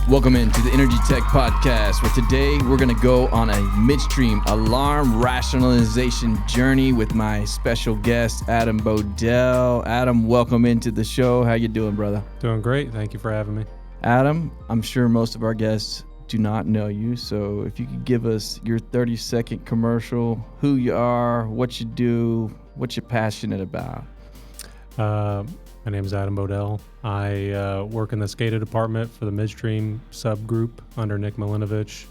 Welcome into the Energy Tech Podcast, where today we're going to go on a midstream alarm rationalization journey with my special guest, Adam Bodell. Adam, welcome into the show. How you doing, brother? Doing great. Thank you for having me. Adam, I'm sure most of our guests do not know you, so if you could give us your 30-second commercial, who you are, what you do, what you're passionate about. My name is Adam Bodell. I work in the SCADA department for the Midstream subgroup under Nick Milinovich.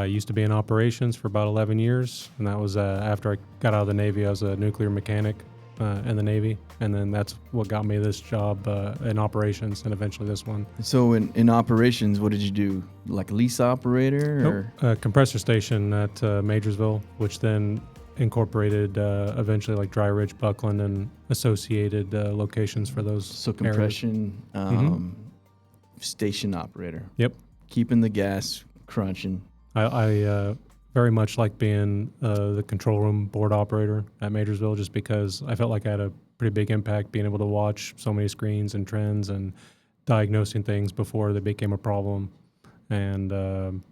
Used to be in operations for about 11 years, and that was after I got out of the Navy. I was a nuclear mechanic in the Navy, and then that's what got me this job in operations and eventually this one. So in operations, what did you do? Like lease operator? Nope. Compressor station at Majorsville, which then incorporated eventually like Dry Ridge, Buckland, and associated locations for those. So compression station operator. Yep. Keeping the gas crunching. I very much like being the control room board operator at Majorsville, just because I felt like I had a pretty big impact being able to watch so many screens and trends and diagnosing things before they became a problem, and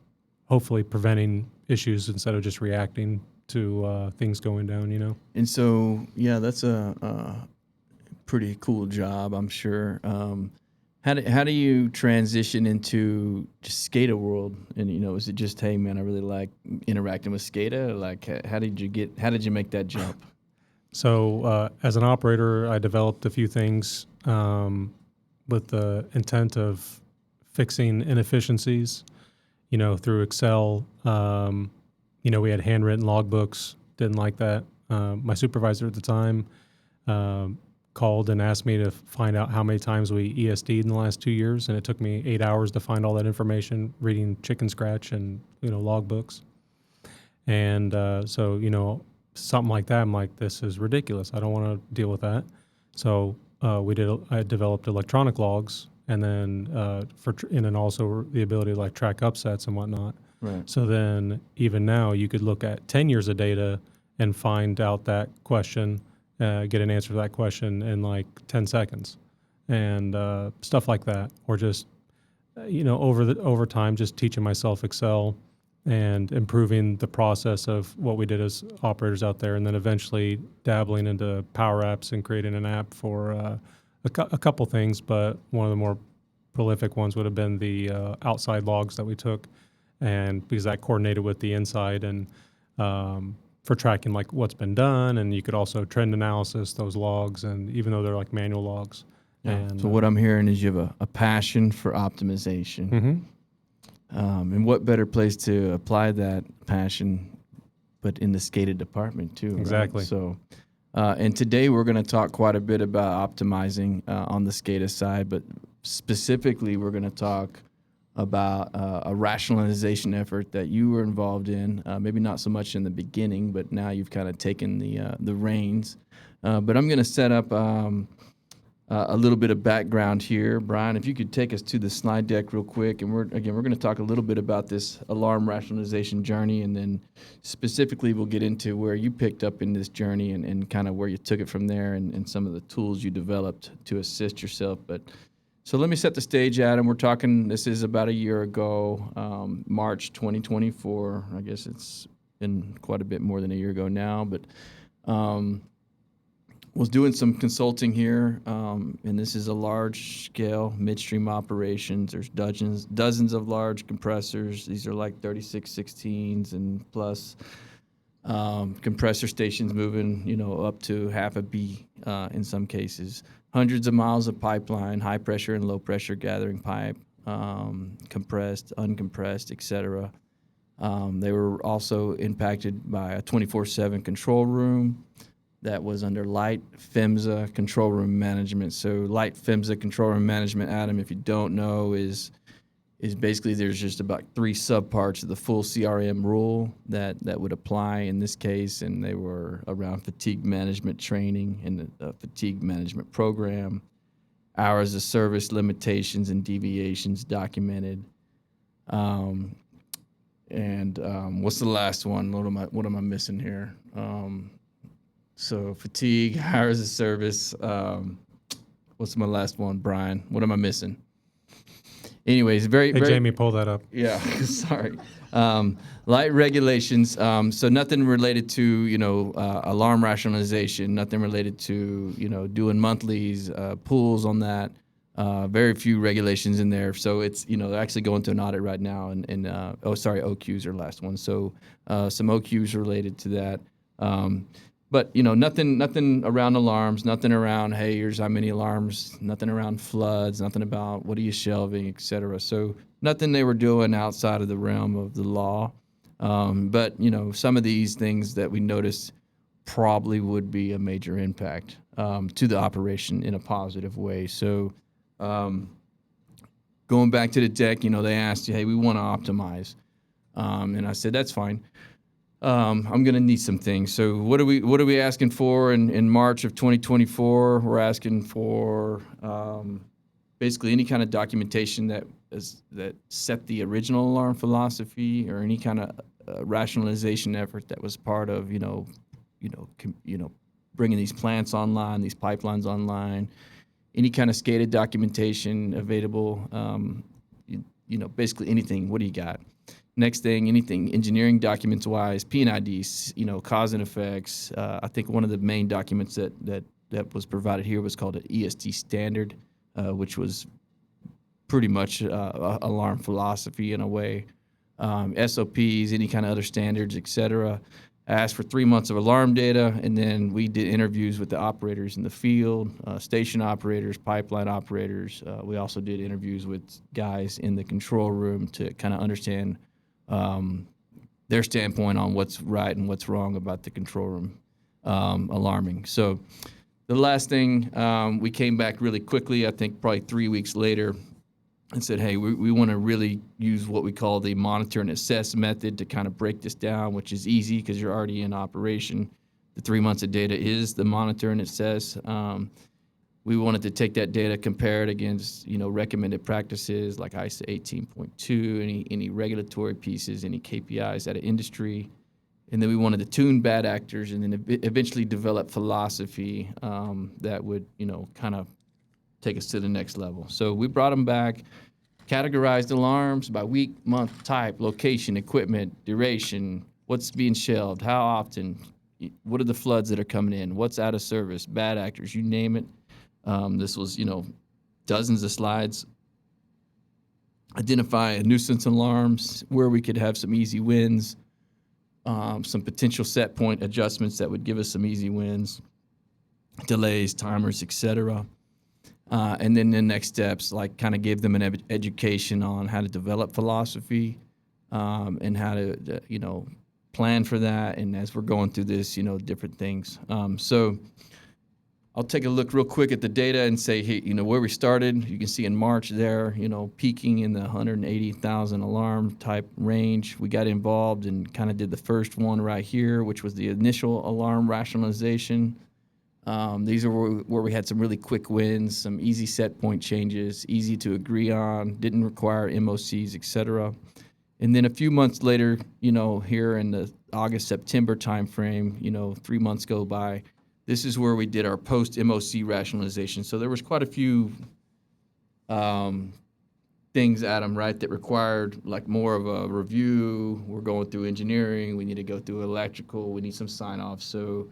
hopefully preventing issues instead of just reacting to things going down, you know. And so, yeah, that's a pretty cool job, I'm sure. How do you transition into just SCADA world? And, you know, is it just, hey, man, I really like interacting with SCADA? Like, how did you make that jump? So as an operator, I developed a few things with the intent of fixing inefficiencies, you know, through Excel. You know, we had handwritten logbooks, didn't like that. My supervisor at the time called and asked me to find out how many times we ESD'd in the last 2 years, and it took me 8 hours to find all that information, reading chicken scratch and, you know, logbooks. And so, you know, something like that, I'm like, this is ridiculous. I don't want to deal with that. So I developed electronic logs, and then and then also the ability to like track upsets and whatnot. Right. So then even now you could look at 10 years of data and find out that question, get an answer to that question in like 10 seconds and stuff like that. Or just, you know, over time, just teaching myself Excel and improving the process of what we did as operators out there. And then eventually dabbling into Power Apps and creating an app for a couple things. But one of the more prolific ones would have been the outside logs that we took. And because that coordinated with the inside and for tracking like what's been done, and you could also trend analysis those logs, and even though they're like manual logs. Yeah. And, so what I'm hearing is you have a passion for optimization. Mm-hmm. And what better place to apply that passion but in the SCADA department too. Exactly. Right? So and today we're going to talk quite a bit about optimizing on the SCADA side, but specifically we're going to talk about a rationalization effort that you were involved in, maybe not so much in the beginning, but now you've kind of taken the reins. But I'm going to set up a little bit of background here. Brian, if you could take us to the slide deck real quick, and we're going to talk a little bit about this alarm rationalization journey, and then specifically we'll get into where you picked up in this journey and kind of where you took it from there and some of the tools you developed to assist yourself. But so let me set the stage, Adam. We're talking, this is about a year ago, March 2024. I guess it's been quite a bit more than a year ago now, but was doing some consulting here, and this is a large-scale midstream operations. There's dozens of large compressors. These are like 3616s and plus compressor stations moving, you know, up to half a B in some cases. Hundreds of miles of pipeline, high pressure and low pressure gathering pipe, compressed, uncompressed, etc. They were also impacted by a 24/7 control room that was under Light PHMSA control room management. So Light PHMSA control room management, Adam, if you don't know, is basically there's just about 3 subparts of the full CRM rule that would apply in this case, and they were around fatigue management training and the fatigue management program, hours of service limitations and deviations documented. What's the last one? What am I missing here? So fatigue, hours of service. What's my last one, Brian? What am I missing? anyways, very, Hey, very. Jamie, pull that up. Yeah, sorry. Light regulations. So nothing related to, alarm rationalization, nothing related to, doing monthlies, pools on that. Very few regulations in there. So it's, they're actually going to an audit right now. And OQs are last one. So some OQs related to that. But nothing around alarms, nothing around, hey, here's how many alarms, nothing around floods, nothing about what are you shelving, et cetera. So nothing they were doing outside of the realm of the law. But some of these things that we noticed probably would be a major impact to the operation in a positive way. So going back to the deck, they asked, hey, we want to optimize. And I said, that's fine. I'm going to need some things. So what are we asking for in March of 2024? We're asking for basically any kind of documentation that set the original alarm philosophy, or any kind of rationalization effort that was part of bringing these plants online, these pipelines online, any kind of SCADA documentation available. Basically anything. What do you got? Next thing, anything engineering documents wise, P&IDs, cause and effects. I think one of the main documents that was provided here was called an EST standard, which was pretty much alarm philosophy in a way. SOPs, any kind of other standards, et cetera. I asked for 3 months of alarm data, and then we did interviews with the operators in the field, station operators, pipeline operators. We also did interviews with guys in the control room to kind of understand their standpoint on what's right and what's wrong about the control room alarming. So the last thing, we came back really quickly, I think probably 3 weeks later, and said, hey, we want to really use what we call the monitor and assess method to kind of break this down, which is easy because you're already in operation. The 3 months of data is the monitor and assess. We wanted to take that data, compare it against, recommended practices like ISO 18.2, any regulatory pieces, any KPIs out of industry. And then we wanted to tune bad actors, and then eventually develop philosophy that would, kind of take us to the next level. So we brought them back, categorized alarms by week, month, type, location, equipment, duration, what's being shelved, how often, what are the floods that are coming in, what's out of service, bad actors, you name it. This was, dozens of slides. Identify nuisance alarms, where we could have some easy wins, some potential set point adjustments that would give us some easy wins, delays, timers, et cetera. And then the next steps, like kind of gave them an education on how to develop philosophy and how to, plan for that. And as we're going through this, different things. So I'll take a look real quick at the data and say, hey, where we started. You can see in March there, peaking in the 180,000 alarm type range. We got involved and kind of did the first one right here, which was the initial alarm rationalization. These are where we had some really quick wins, some easy set point changes, easy to agree on, didn't require MOCs, et cetera. And then a few months later, here in the August, September timeframe, 3 months go by. This is where we did our post-MOC rationalization. So there was quite a few things, Adam, right, that required like more of a review. We're going through engineering. We need to go through electrical. We need some sign-offs. So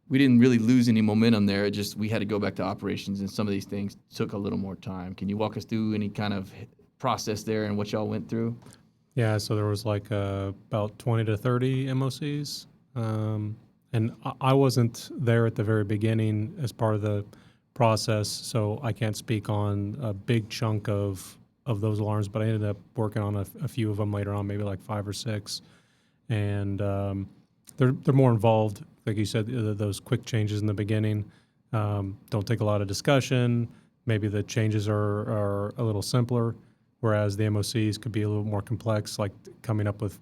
we didn't really lose any momentum there. We had to go back to operations, and some of these things took a little more time. Can you walk us through any kind of process there and what y'all went through? Yeah, so there was like about 20 to 30 MOCs. And I wasn't there at the very beginning as part of the process, so I can't speak on a big chunk of those alarms, but I ended up working on a few of them later on, maybe like 5 or 6. And they're more involved. Like you said, those quick changes in the beginning don't take a lot of discussion. Maybe the changes are a little simpler, whereas the MOCs could be a little more complex, like coming up with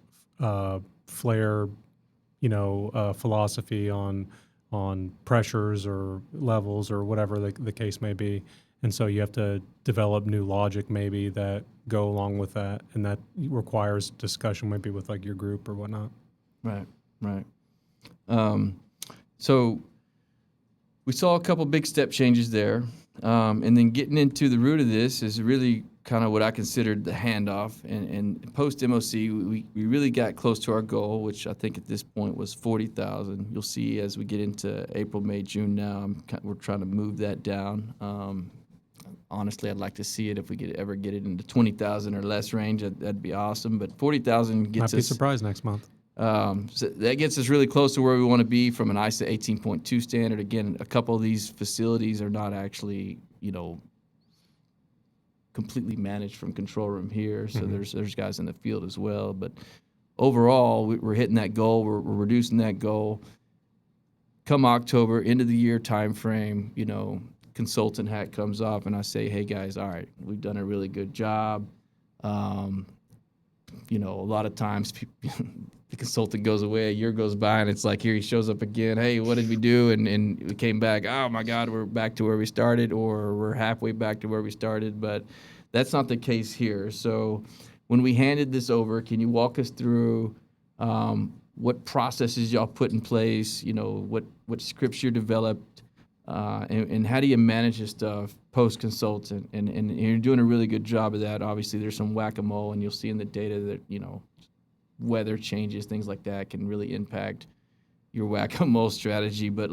flare, philosophy on pressures or levels or whatever the case may be. And so you have to develop new logic maybe that go along with that, and that requires discussion maybe with like your group or whatnot. Right. So we saw a couple big step changes there. And then getting into the root of this is really kind of what I considered the handoff. And post MOC, we really got close to our goal, which I think at this point was 40,000. You'll see as we get into April, May, June now, we're trying to move that down. Honestly, I'd like to see it if we could ever get it into 20,000 or less range. That'd be awesome. But 40,000 gets us. Might be surprised next month. So that gets us really close to where we want to be from an ISA 18.2 standard. Again, a couple of these facilities are not actually, completely managed from control room here. So there's guys in the field as well. But overall, we're hitting that goal. We're reducing that goal. Come October, end of the year time frame, consultant hat comes off, and I say, hey guys, all right, we've done a really good job. A lot of times the consultant goes away, a year goes by, and it's like, here he shows up again. Hey, what did we do? And we came back. Oh my God, we're back to where we started, or we're halfway back to where we started. But that's not the case here. So when we handed this over, can you walk us through what processes y'all put in place? What scripts you developed, and how do you manage this stuff post consultant? And you're doing a really good job of that. Obviously, there's some whack-a-mole, and you'll see in the data that weather changes, things like that can really impact your whack-a-mole strategy. But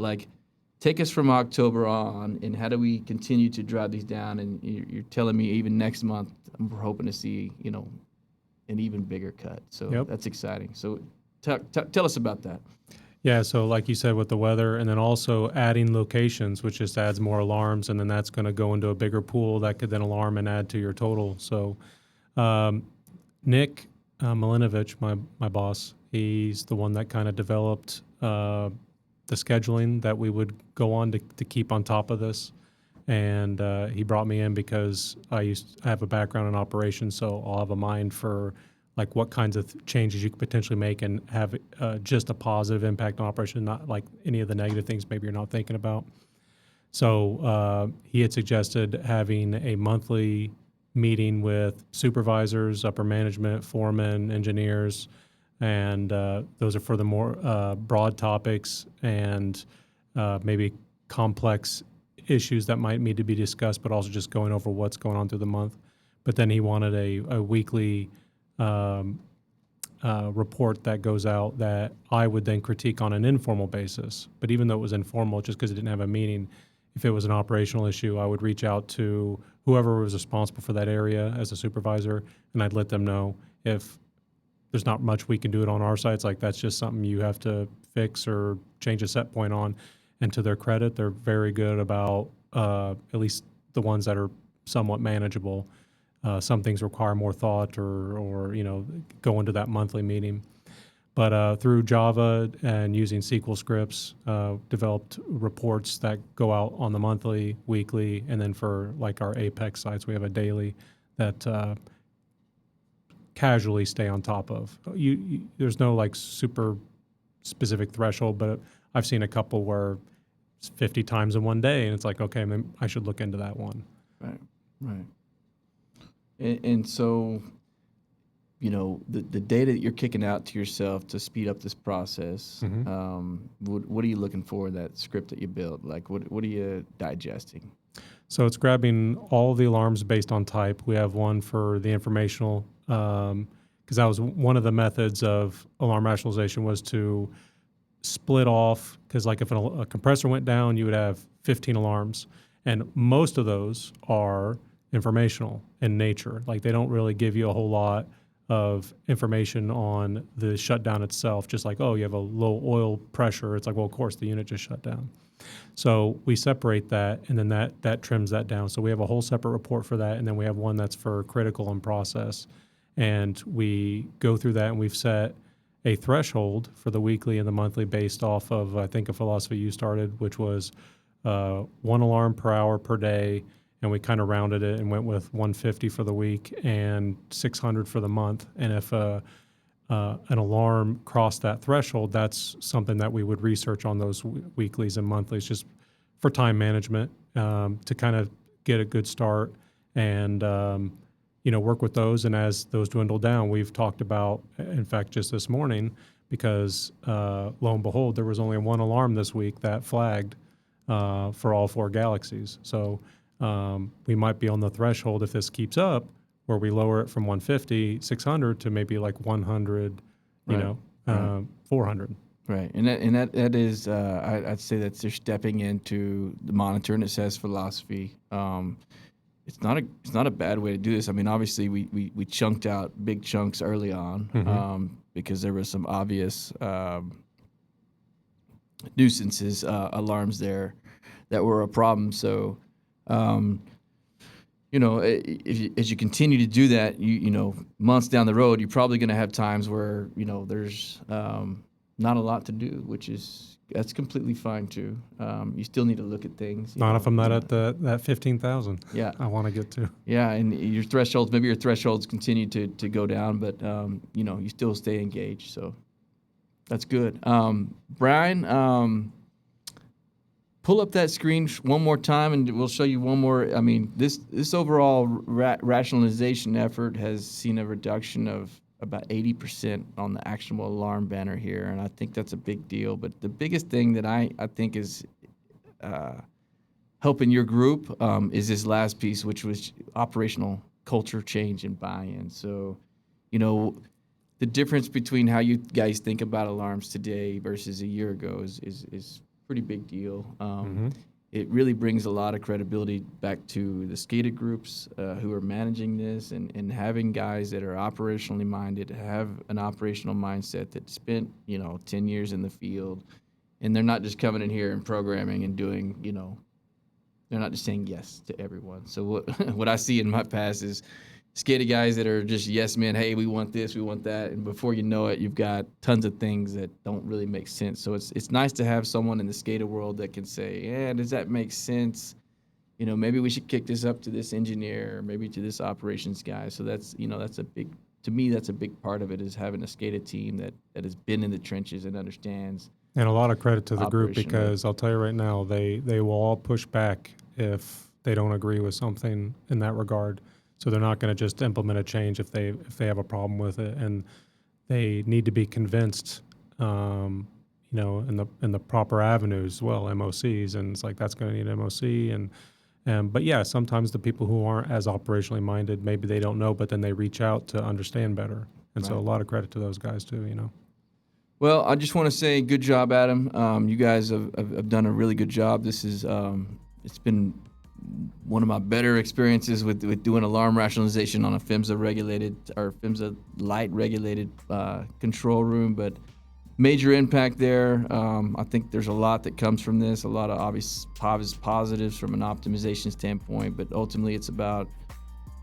take us from October on, and how do we continue to drive these down? And you're telling me even next month, we're hoping to see an even bigger cut. So That's exciting. So tell us about that. Yeah, so like you said with the weather, and then also adding locations, which just adds more alarms, and then that's going to go into a bigger pool that could then alarm and add to your total. So Nick Milinovich, my boss, he's the one that kind of developed the scheduling that we would go on to keep on top of this. And he brought me in because I have a background in operations, so I'll have a mind for what kinds of changes you could potentially make and have just a positive impact on operation, not like any of the negative things maybe you're not thinking about. So he had suggested having a monthly meeting with supervisors, upper management, foremen, engineers, and those are for the more broad topics and maybe complex issues that might need to be discussed, but also just going over what's going on through the month. But then he wanted a weekly report that goes out that I would then critique on an informal basis. But even though it was informal, just because it didn't have a meeting, if it was an operational issue, I would reach out to whoever was responsible for that area as a supervisor, and I'd let them know if there's not much we can do it on our side. It's like, that's just something you have to fix or change a set point on. And to their credit, they're very good about at least the ones that are somewhat manageable. Some things require more thought or go into that monthly meeting. But through Java and using SQL scripts, developed reports that go out on the monthly, weekly, and then for our Apex sites, we have a daily that casually stay on top of. There's no super specific threshold, but I've seen a couple where it's 50 times in one day, and it's like, okay, maybe I should look into that one. Right. And so, the data that you're kicking out to yourself to speed up this process, what are you looking for in that script that you built? What are you digesting? So it's grabbing all the alarms based on type. We have one for the informational, because that was one of the methods of alarm rationalization, was to split off, because if a compressor went down, you would have 15 alarms, and most of those are informational in nature. They don't really give you a whole lot of information on the shutdown itself, just you have a low oil pressure. It's well, of course, the unit just shut down. So we separate that, and then that trims that down. So we have a whole separate report for that, and then we have one that's for critical and process. And we go through that, and we've set a threshold for the weekly and the monthly based off of, I think, a philosophy you started, which was 1 alarm per hour per day, and we kind of rounded it and went with 150 for the week and 600 for the month. And if an alarm crossed that threshold, that's something that we would research on those weeklies and monthlies, just for time management, to kind of get a good start and work with those. And as those dwindle down, we've talked about, in fact, just this morning, because lo and behold, there was only 1 alarm this week that flagged for all 4 galaxies. So we might be on the threshold, if this keeps up, where we lower it from 150, 600 to maybe like 100, Right. 400. Right, and that is I'd say that they're stepping into the monitor and assess philosophy. It's not a bad way to do this. I mean, obviously we chunked out big chunks early on because there was some obvious nuisances alarms there that were a problem. So, as you continue to do that, months down the road, you're probably going to have times where there's not a lot to do, that's completely fine too. You still need to look at things. Not if I'm not at that 15,000. Yeah, I want to get to. Yeah, and maybe your thresholds continue to go down, but you still stay engaged. So that's good. Brian, pull up that screen one more time, and we'll show you one more. I mean, this overall rationalization effort has seen a reduction of about 80% on the actionable alarm banner here, and I think that's a big deal. But the biggest thing that I think is helping your group is this last piece, which was operational culture change and buy-in. So, the difference between how you guys think about alarms today versus a year ago is pretty big deal. It really brings a lot of credibility back to the SCADA groups who are managing this and having guys that are operationally minded, have an operational mindset that spent 10 years in the field, and they're not just coming in here and programming and doing they're not just saying yes to everyone. So what I see in my past is SCADA guys that are just yes men. Hey, we want this, we want that, and before you know it, you've got tons of things that don't really make sense. So it's nice to have someone in the SCADA world that can say, yeah, does that make sense? Maybe we should kick this up to this engineer, or maybe to this operations guy. So that's a big part of it, is having a SCADA team that has been in the trenches and understands. And a lot of credit to the group, Operationally. because I'll tell you right now, they will all push back if they don't agree with something in that regard. So they're not going to just implement a change if they have a problem with it, and they need to be convinced, in the proper avenues as well, MOCs, and it's like that's going to need MOC, but yeah, sometimes the people who aren't as operationally minded, maybe they don't know, but then they reach out to understand better, and so a lot of credit to those guys too. Well, I just want to say good job, Adam. You guys have done a really good job. This is it's been one of my better experiences with doing alarm rationalization on a PHMSA regulated or PHMSA Light regulated control room, but major impact there. I think there's a lot that comes from this, a lot of obvious positives from an optimization standpoint, but ultimately it's about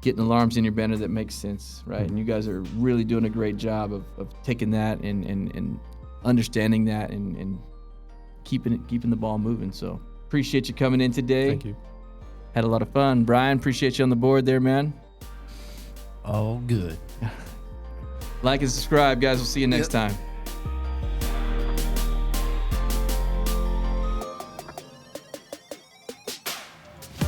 getting alarms in your banner that makes sense, right? And you guys are really doing a great job of taking that and understanding that and keeping the ball moving. So appreciate you coming in today. Thank you. Had a lot of fun. Brian, appreciate you on the board there, man. All good. Like and subscribe, guys. We'll see you next time.